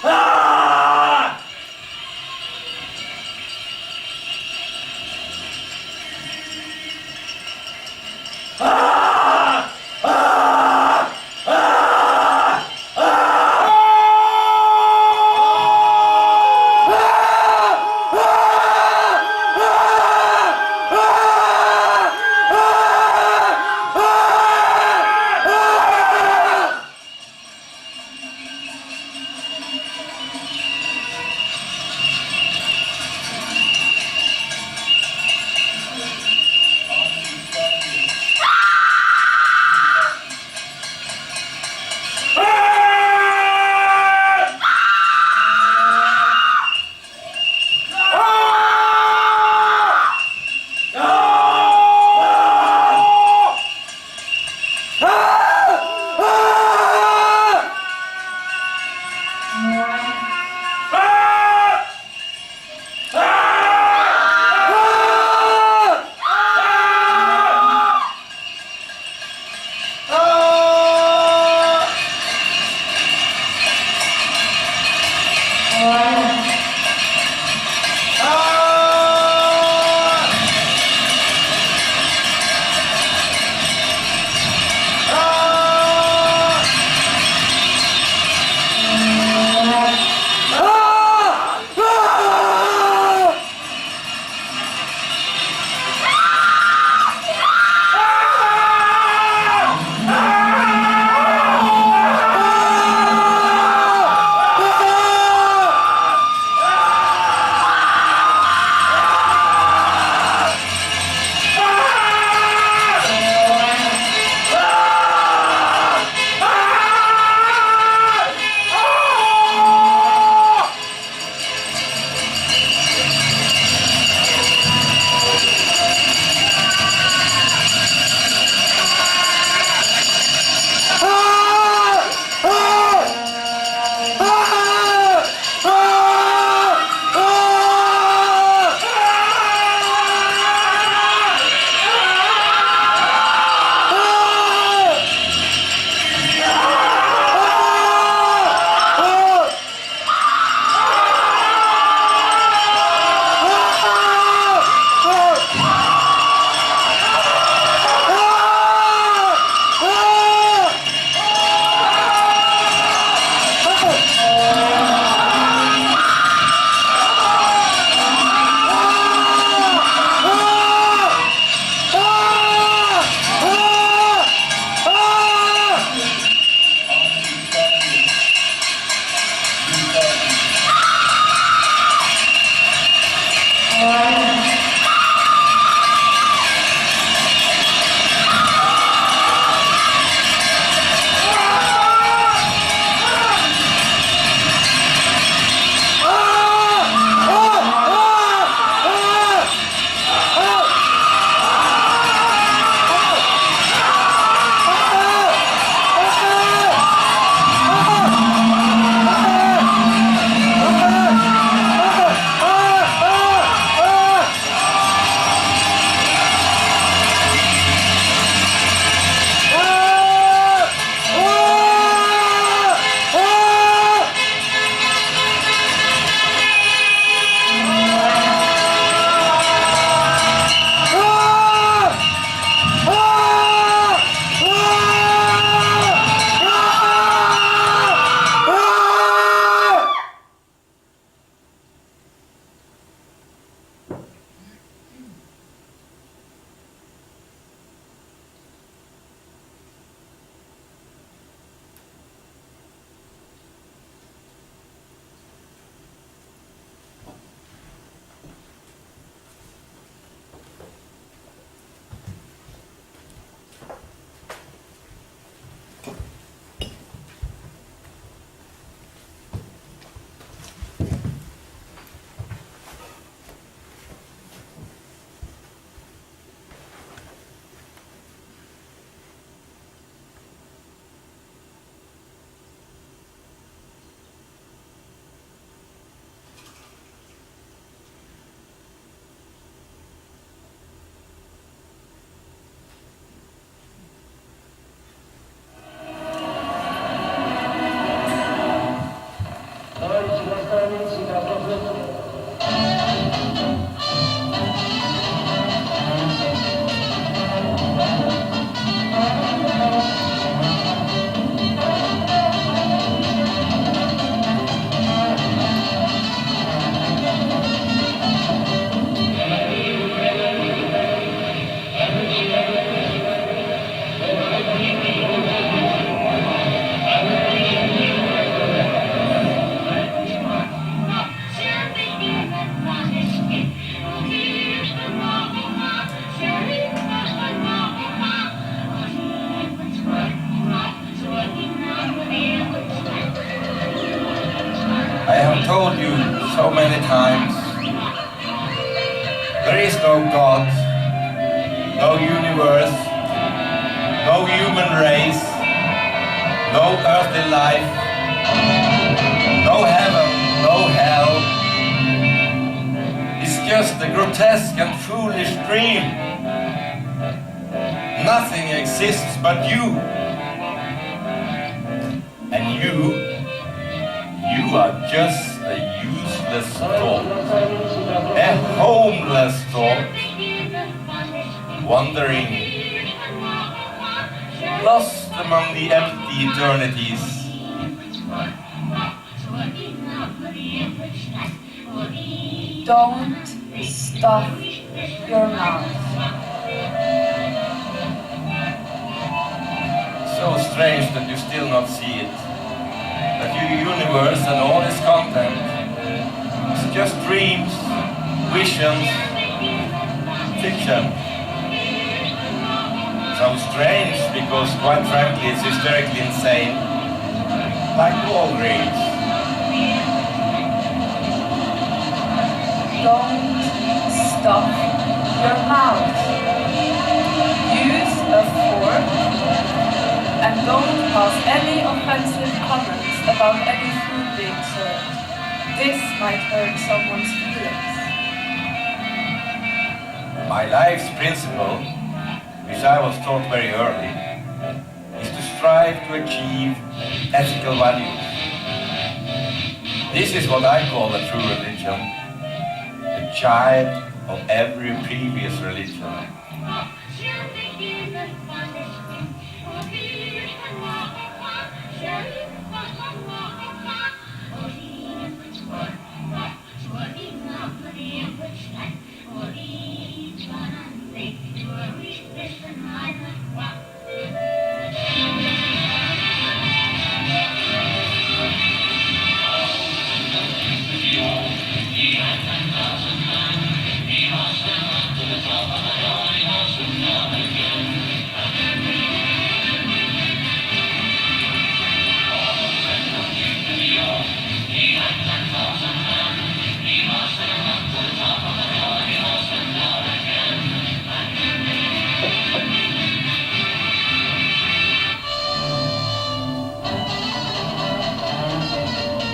Ah! Ah! Ah! Ah! told you so many times, there is no God, no universe, no human race, no earthly life, no heaven, no hell. It's just a grotesque and foolish dream. Nothing exists but you. And you are just a useless thought, a homeless thought, wandering, lost among the empty eternities. Don't stuff your mouth. So strange that you still not see it. That your universe and all its content is just dreams, visions, fiction. So strange because, quite frankly, it's hysterically insane, like all dreams. Don't stuff your mouth. Use a fork and don't pass any offensive comments about any food being served. This might hurt someone's feelings. My life's principle, which I was taught very early, is to strive to achieve ethical values. This is what I call a true religion, the child of every previous religion.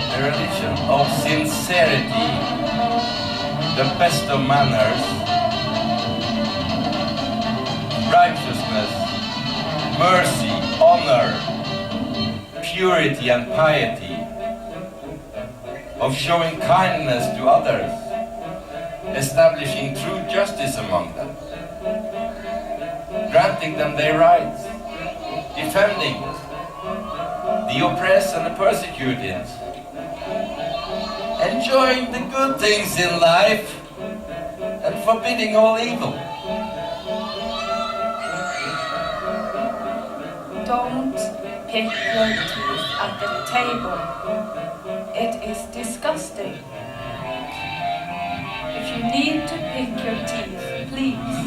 The religion of sincerity, the best of manners, righteousness, mercy, honor, purity and piety, of showing kindness to others, establishing true justice among them, granting them their rights, defending the oppressed and the persecuted, enjoying the good things in life and forbidding all evil. Don't pick your teeth at the table. It is disgusting. If you need to pick your teeth, please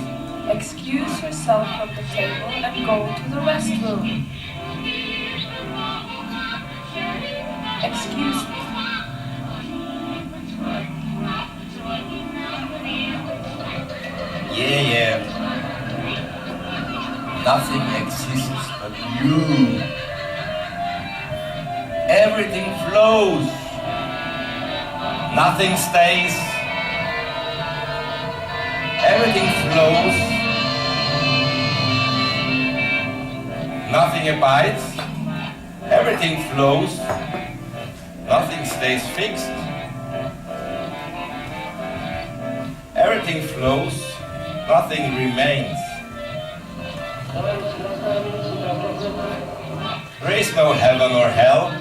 excuse yourself from the table and go to the restroom. Excuse me. Yeah. Nothing exists but you. Everything flows. Nothing stays. Everything flows. Nothing abides. Everything flows. Nothing stays fixed. Everything flows. Nothing remains. There is no heaven or hell.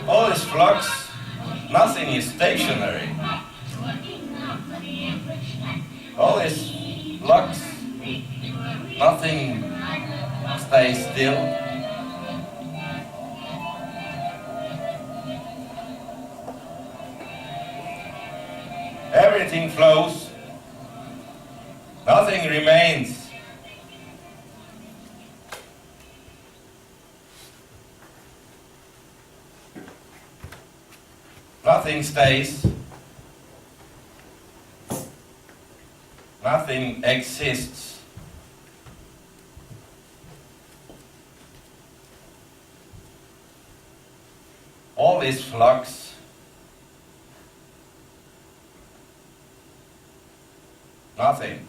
All is flux. Nothing is stationary. All is flux. Nothing stays still. Everything flows. Nothing remains. Nothing stays. Nothing exists. All is flux. Nothing.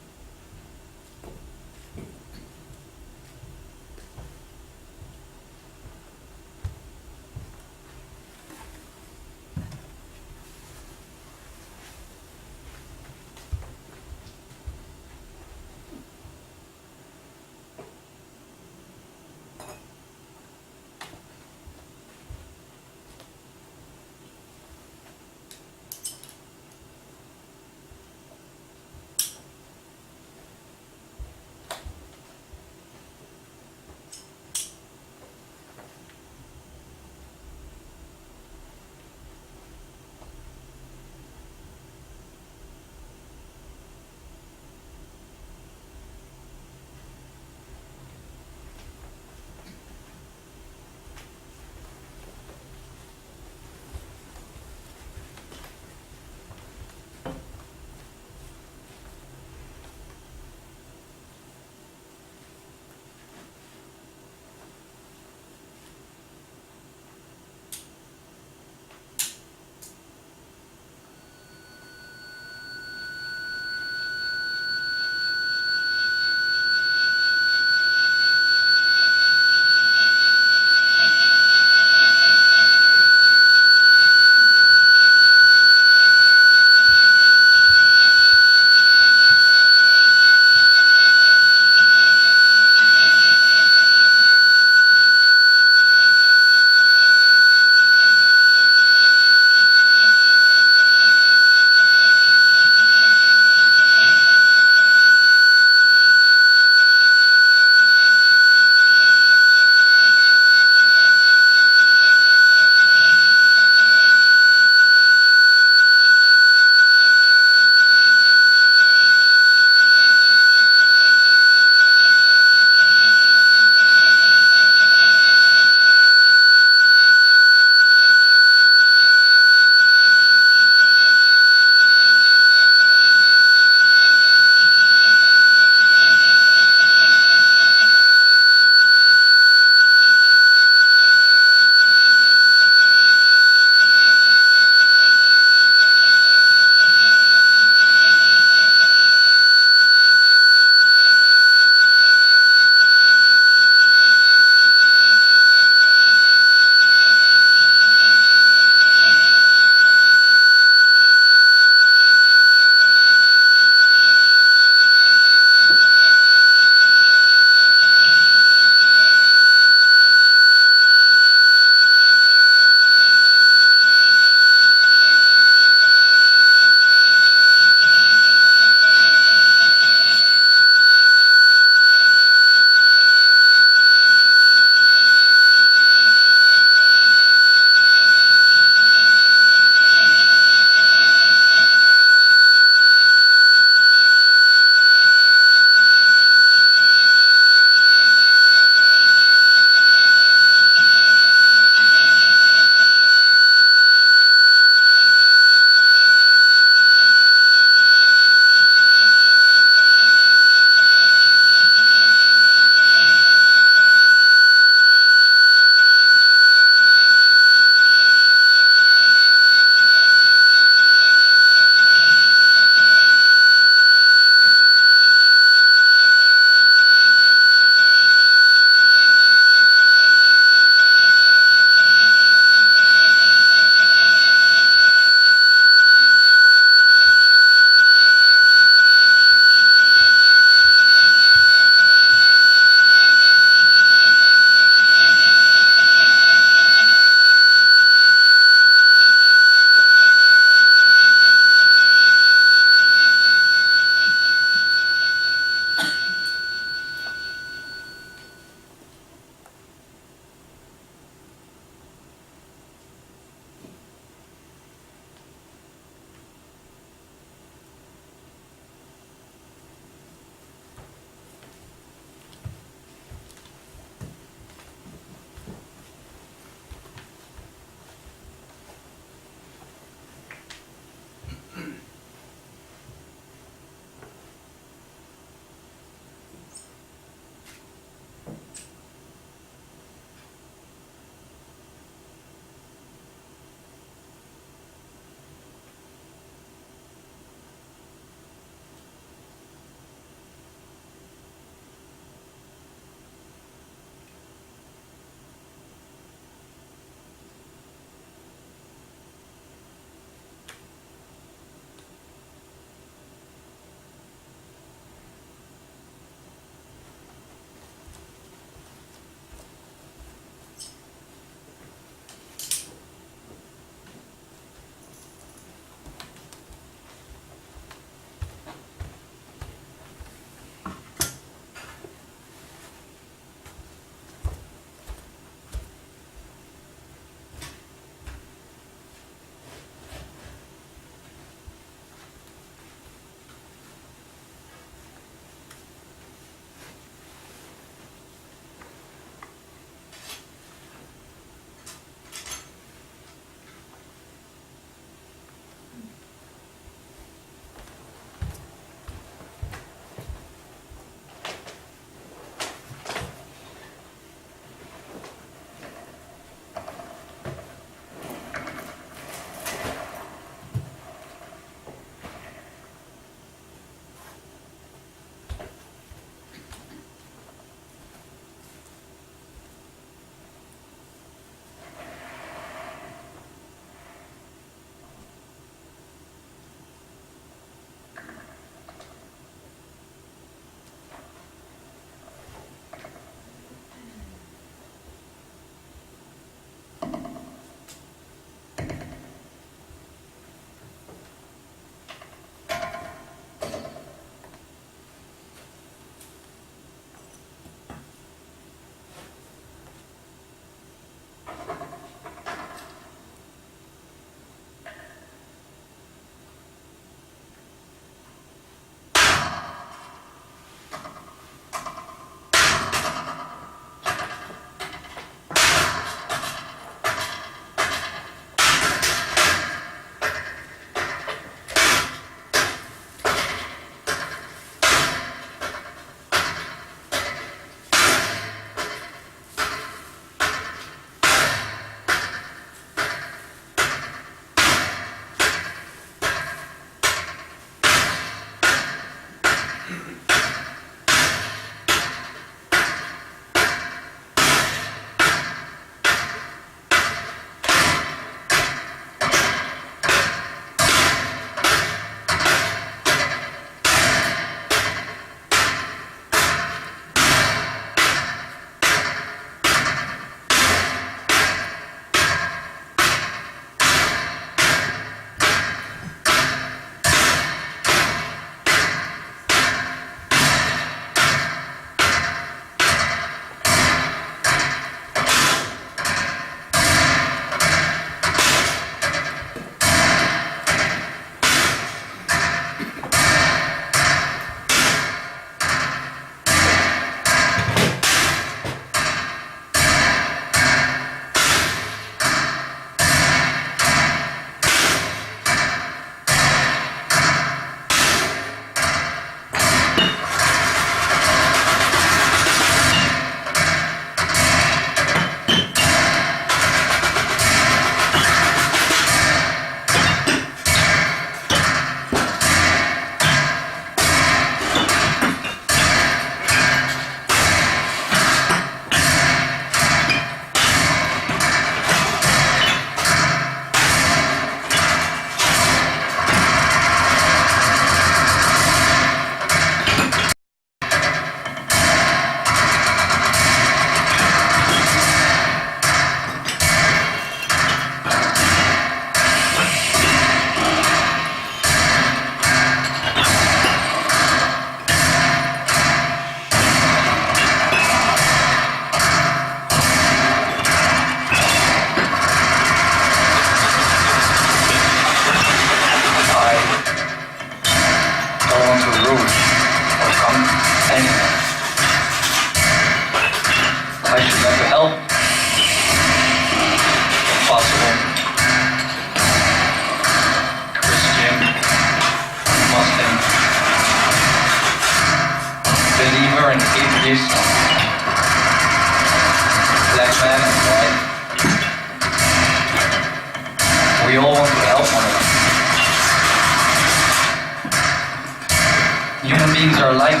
are like.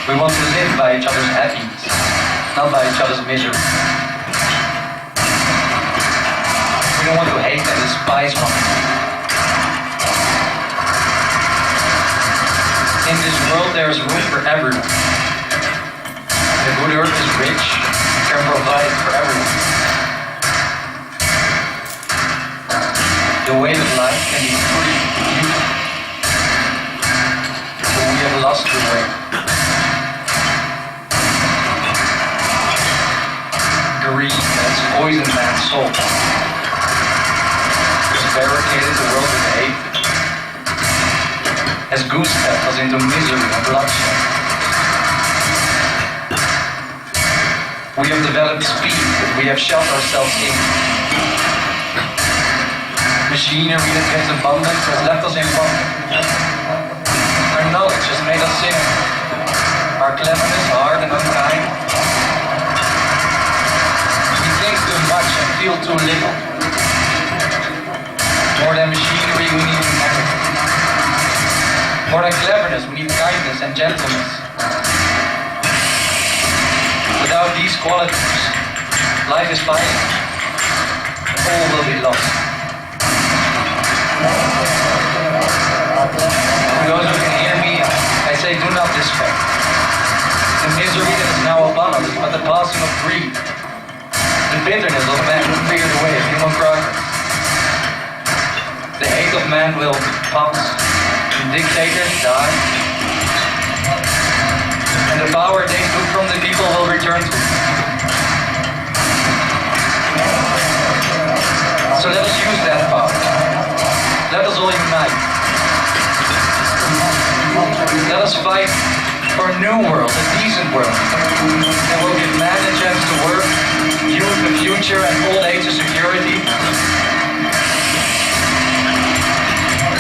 We want to live by each other's happiness, not by each other's misery. We don't want to hate and despise one another. In this world there is room for everyone. The good earth is rich, can provide for everyone. The way of life can be free, beautiful. But we have lost the way. Greed has poisoned man's soul. Has barricaded the world with hate. Has goose-stepped us into misery and bloodshed. We have developed speed, but we have shut ourselves in. Machinery that gives abundance has left us in bondage. Our knowledge has made us cynical. Our cleverness hard and unkind. We think too much and feel too little. More than machinery, we need humanity. More than cleverness, we need kindness and gentleness. Without these qualities, life is violent. All will be lost. For those who can hear me, I say do not despair. The misery that is now upon us is but the passing of greed. The bitterness of man will clear the way of human progress. The hate of man will pass. The dictators die. And the power they took from the people will return to them. So let us use that power. Let us all unite. Let us fight for a new world, a decent world, that will give man a chance to work, youth a future, and old age a security.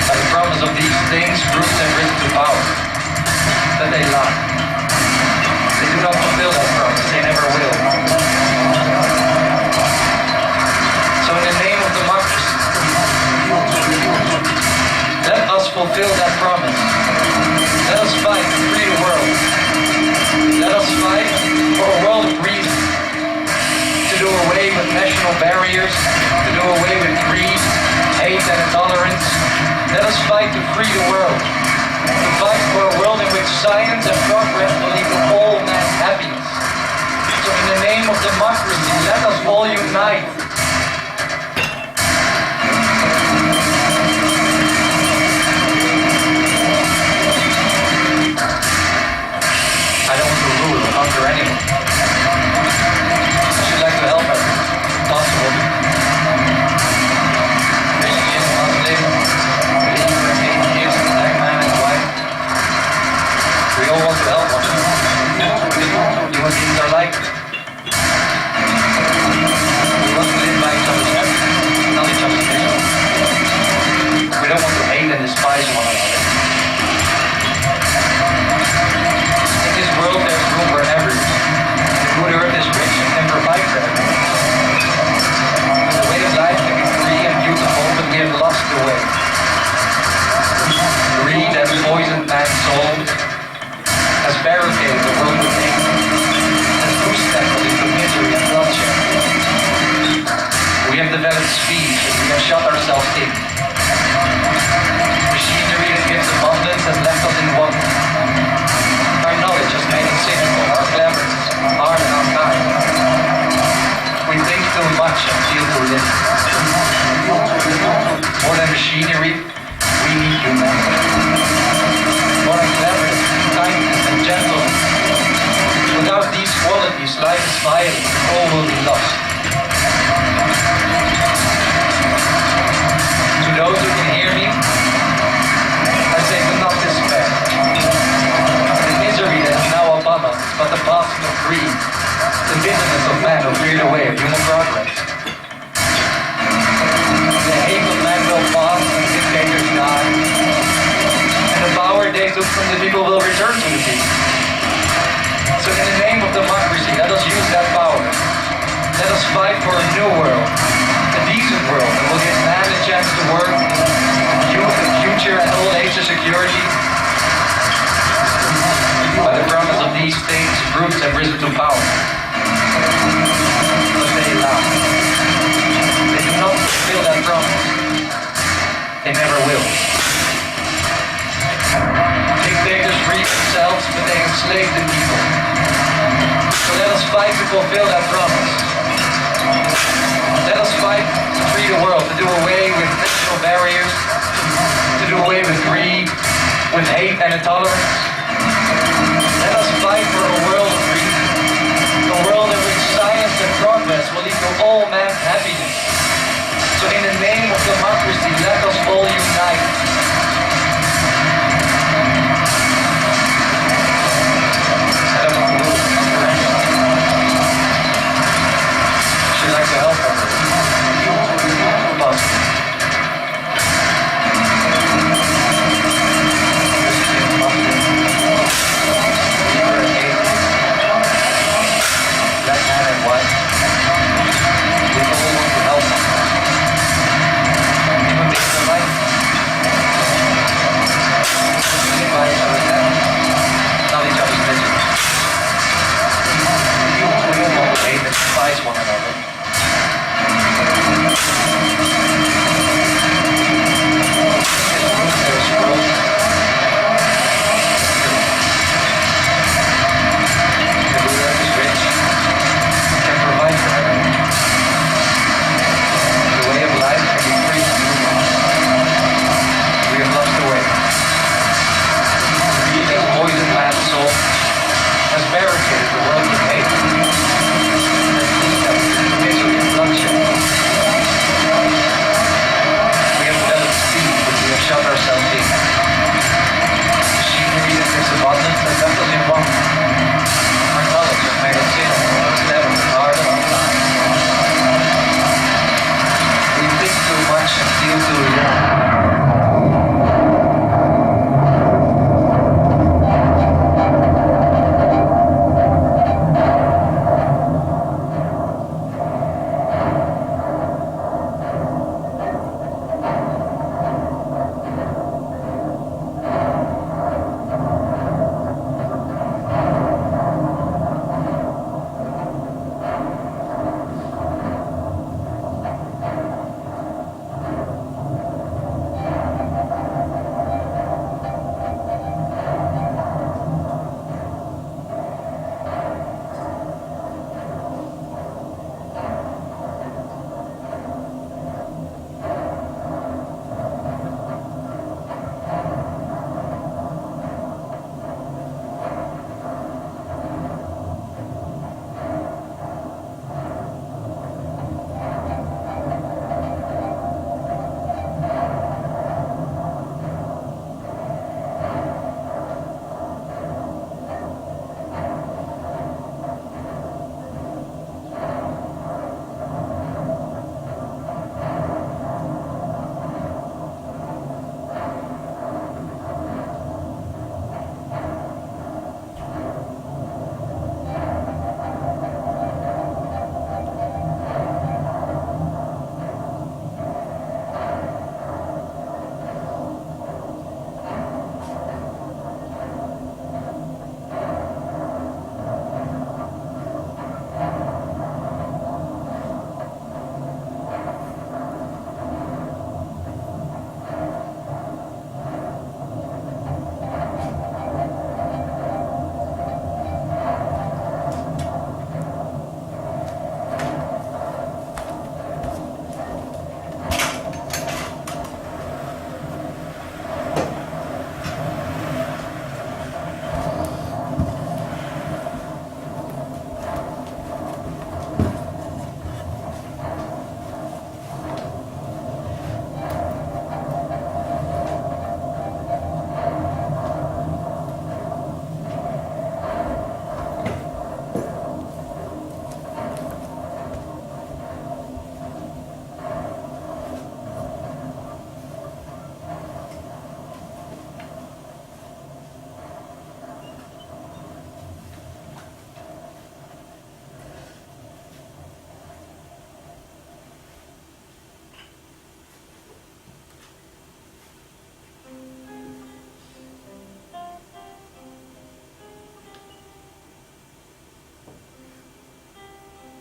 By the promise of these things, groups have risen to power, but they lie. They do not fulfill that promise, they never will. So in the name of democracy, let us fulfill that promise. Let us fight to free the world. Let us fight for a world of reason. To do away with national barriers, to do away with greed, hate and intolerance. Let us fight to free the world. To fight for a world in which science and progress will lead to all man's happiness. So in the name of democracy, let us all unite. I don't want to rule or conquer anyone. I should like to help everyone, if possible. Christian, Muslim, believer, atheist, black man and white. We all want to help one another. Human beings are like. We want to live by each other's happiness, not each other's misery. We don't want to hate and despise one another. In this world there's room for everyone. The good earth is rich and can provide for everyone. The way of life can be free and beautiful, but we have lost the way. Greed has poisoned man's soul, has barricaded the world with hate, has goose-stepped us into misery and bloodshed. We have developed speed, but we have shut ourselves in. Machinery that gives abundance has left us in wonder. Our knowledge has made us cynical, our cleverness, hard and unkind. We think too much and feel too little. More than machinery, we need humanity. More than cleverness, kindness and gentleness. Without these qualities, life is violent and all will be lost. To those who can hear me, I say do not despair. The misery that is now upon us is but the passing of greed, the bitterness of man will clear the way of human progress. The hate of man will pass and dictators die, and the power they took from the people will return to the people. So in the name of democracy, let us use that power. Let us fight for a new world, a decent world that will give man a chance to work, youth a future and old age a security. fulfill that promise. Let us fight to free the world, to do away with national barriers, to do away with greed, with hate and intolerance. Let us fight for a world of reason, a world in which science and progress will lead to all man's happiness. So in the name of democracy, let us all unite. She'd like to help her. Black man and white. We all want to help them. Human beings are right. We live by each other's hand, not each other's misery. We all want to hate and despise one another. There is growth. The ruler is rich, can provide for everyone. The way of life can be free from human. We have lost the way. Greed has poisoned man's soul, has barricaded the world with hate, has leaked up misery and bloodshed. We have developed speed, but we have shut ourselves in. Machinery that is abundant has left us in want. Our knowledge has made us cynical instead of harder on time. We think too much and feel too little.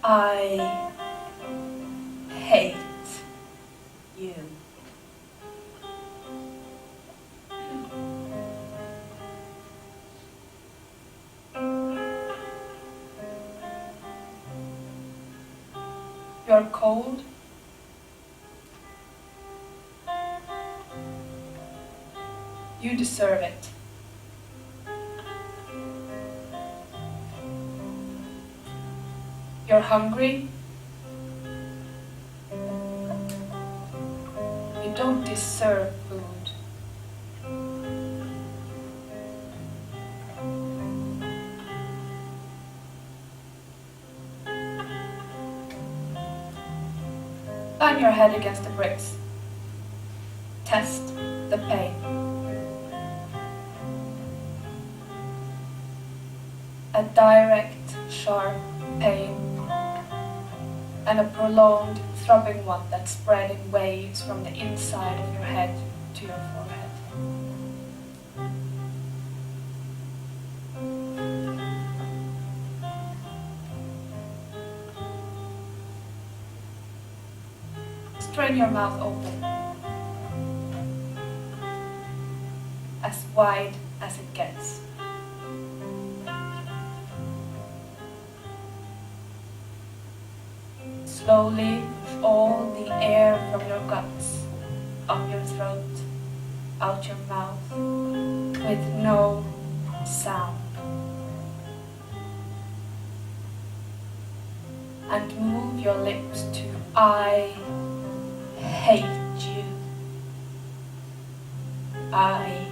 I hate you. You're cold. You deserve it. You're hungry. You don't deserve food. Bang your head against the bricks. Test the pain. A direct, sharp pain, and a prolonged, throbbing one that spread in waves from the inside of your head to your forehead. Strain your mouth open, as wide as it gets. Slowly push all the air from your guts up your throat, out your mouth, with no sound. And move your lips to I hate you. I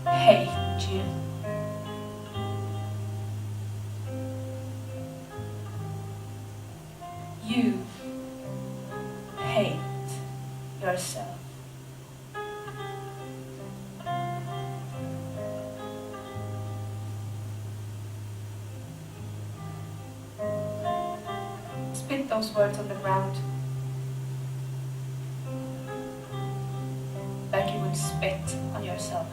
hate you. You hate yourself. Spit those words on the ground, like you would spit on yourself.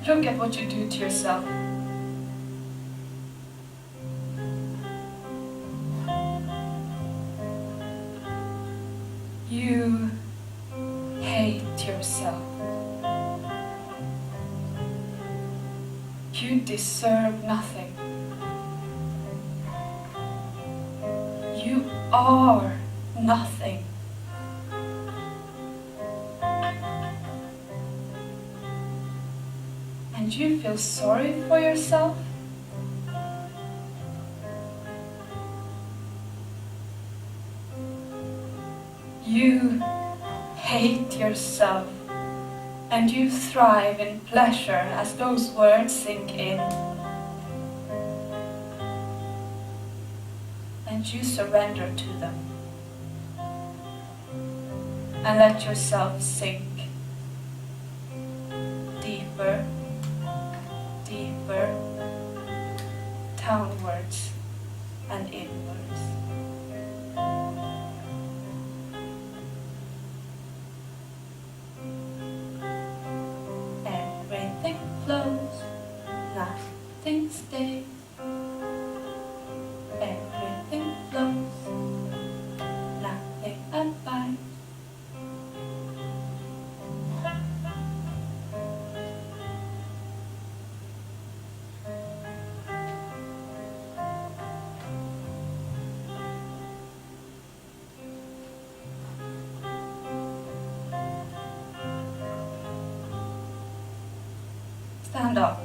Look at what you do to yourself. You hate yourself. You deserve nothing. You are nothing. And you feel sorry for yourself? You hate yourself, and you thrive in pleasure as those words sink in. And you surrender to them and let yourself sink deeper, deeper, downwards and inwards. Everything flows, nothing stays. Everything flows, nothing abides. Stand up.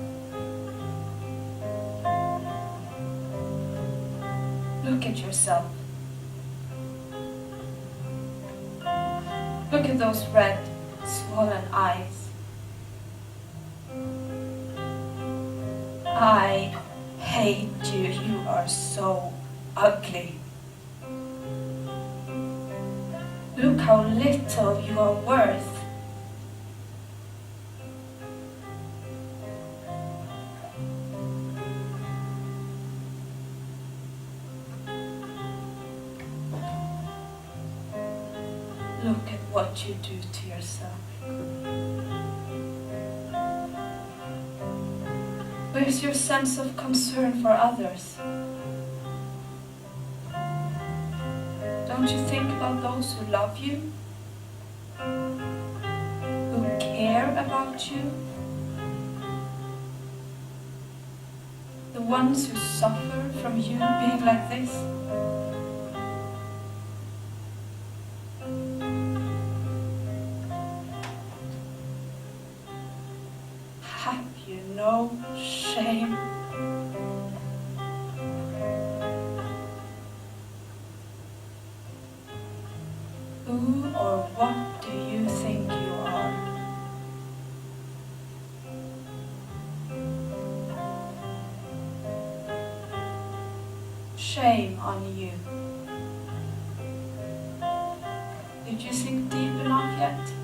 Look at yourself. Look at those red, swollen eyes. I hate you. You are so ugly. Look how little you are worth. what you do to yourself? Where's your sense of concern for others? Don't you think about those who love you? Who care about you? The ones who suffer from you being like this? Have you no shame? Who or what do you think you are? Shame on you. Did you sink deep enough yet?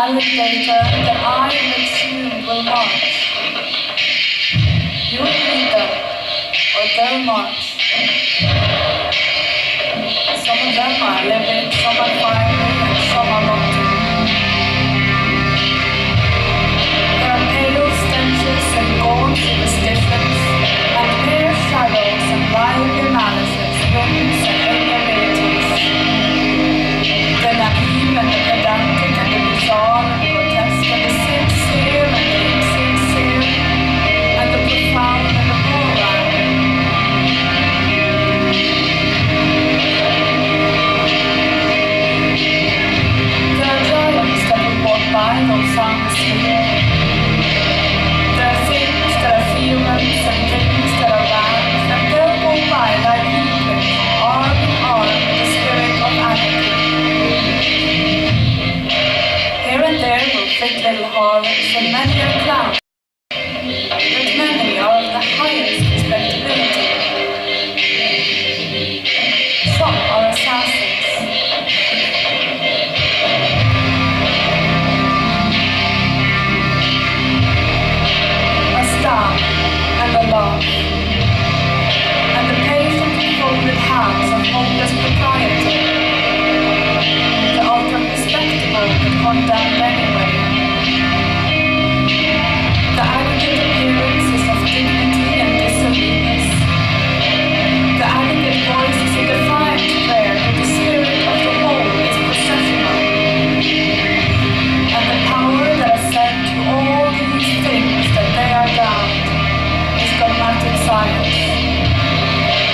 valid data that I assume will march. You'll lead them, or they'll march. Some of them are living, some are fiery, and some are rotting. There are pale stenches and gaunt superstitions, and mere shadows and lively malices, whims and amiabilities. The naive and the pedantic and the bizarre and the grotesque and the sincere and the insincere and the profound and the moral. There are giants that will walk by those soundlessly. There are things that are feelings and things that are vans, and they'll go by like leaflets, arm in arm with the spirit of anarchy. Here and there will fit little harlots, and many are clowns, but many are of the highest respectability. Some are assassins. A staff and a laugh, and the patient folded hands of hopeless propriety. The ultra respectable but condemned anyway. The aggregate appearances of dignity and dissoluteness. The aggregate voice is a defiant prayer that the spirit of the whole is processional. And the power that is sent to all these things that they are damned is dogmatic silence.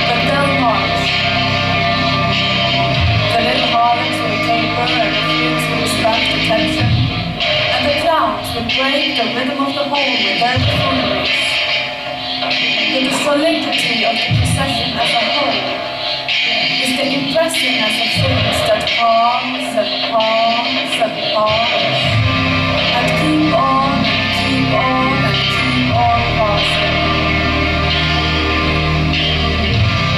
But they'll march. The little harlots will taper and refuse to distract attention, and the clowns will break the rhythm of the whole with their buffooneries. But the solidity of the procession as a whole is the impressiveness of things that pass and pass and pass, and keep on and keep on and keep on passing.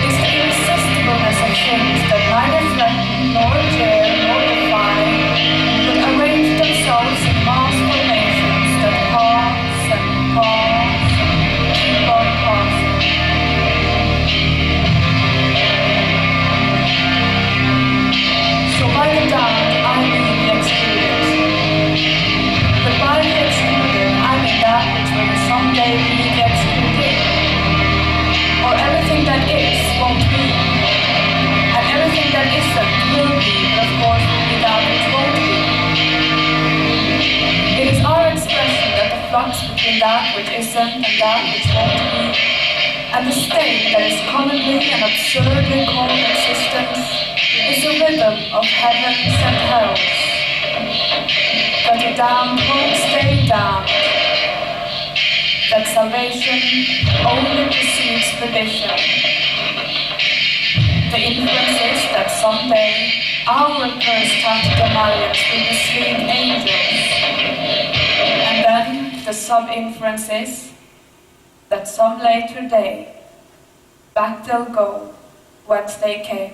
It's the irresistibleness of things that neither threaten nor dare nor defy, but arrange themselves in mass formations that pass and pass and keep on passing. So by the damned, I mean the excluded. But by the excluded, I mean that which will someday be the excluded. Or everything that is won't be, and everything that isn't will be, but of course will be that which won't be. It is our expression that the flux between that which isn't and that which won't be, and the state that is commonly and absurdly called existence, is a rhythm of heavens and hells. That the damned won't stay damned. That salvation only precedes perdition. The inference is that someday our cursed tatterdemalions will mislead angels. And then the sub-inference is that some later day back they'll go whence they came.